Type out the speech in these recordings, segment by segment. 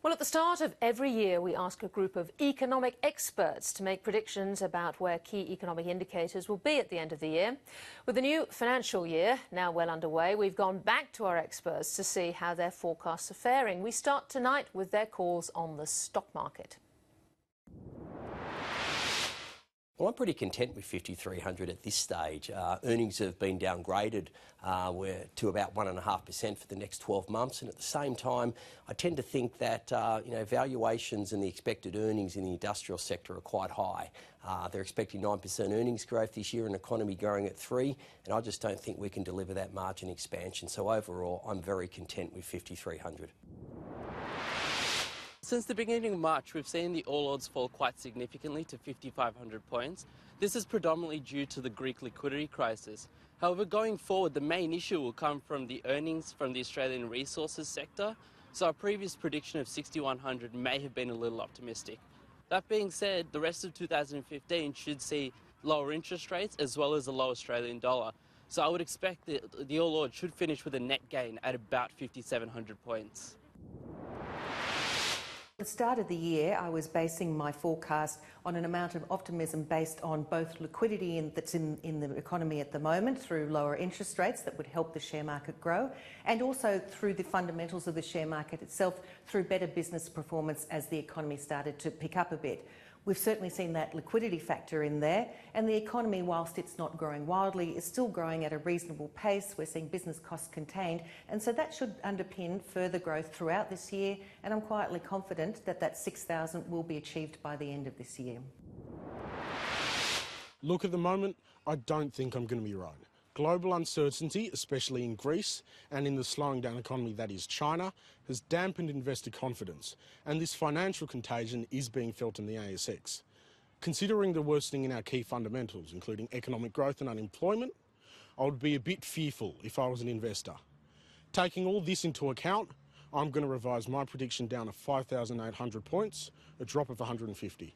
Well, at the start of every year, we ask a group of economic experts to make predictions about where key economic indicators will be at the end of the year. With the new financial year now well underway, we've gone back to our experts to see how their forecasts are faring. We start tonight with their calls on the stock market. Well, I'm pretty content with 5,300 at this stage. Earnings have been downgraded to about 1.5% for the next 12 months, and at the same time, I tend to think that valuations and the expected earnings in the industrial sector are quite high. They're expecting 9% earnings growth this year, an economy growing at 3%, and I just don't think we can deliver that margin expansion. So overall, I'm very content with 5,300. Since the beginning of March, we've seen the All Ords fall quite significantly to 5,500 points. This is predominantly due to the Greek liquidity crisis. However, going forward, the main issue will come from the earnings from the Australian resources sector. So our previous prediction of 6,100 may have been a little optimistic. That being said, the rest of 2015 should see lower interest rates as well as a low Australian dollar. So I would expect that the All Ords should finish with a net gain at about 5,700 points. At the start of the year, I was basing my forecast on an amount of optimism based on both liquidity that's in the economy at the moment through lower interest rates that would help the share market grow, and also through the fundamentals of the share market itself through better business performance as the economy started to pick up a bit. We've certainly seen that liquidity factor in there, and the economy, whilst it's not growing wildly, is still growing at a reasonable pace. We're seeing business costs contained, and so that should underpin further growth throughout this year, and I'm quietly confident that that 6,000 will be achieved by the end of this year. Look, at the moment, I don't think I'm going to be right. Global uncertainty, especially in Greece and in the slowing down economy that is China, has dampened investor confidence, and this financial contagion is being felt in the ASX. Considering the worsening in our key fundamentals, including economic growth and unemployment, I would be a bit fearful if I was an investor. Taking all this into account, I'm going to revise my prediction down to 5,800 points, a drop of 150.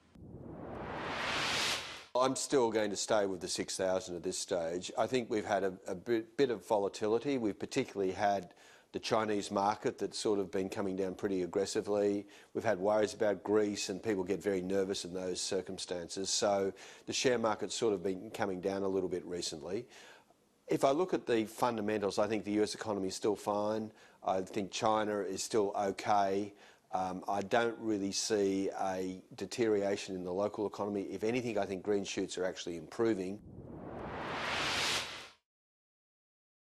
I'm still going to stay with the 6,000 at this stage. I think we've had a bit of volatility. We've particularly had the Chinese market that's sort of been coming down pretty aggressively. We've had worries about Greece, and people get very nervous in those circumstances. So the share market's sort of been coming down a little bit recently. If I look at the fundamentals, I think the US economy is still fine. I think China is still okay. I don't really see a deterioration in the local economy. If anything, I think green shoots are actually improving.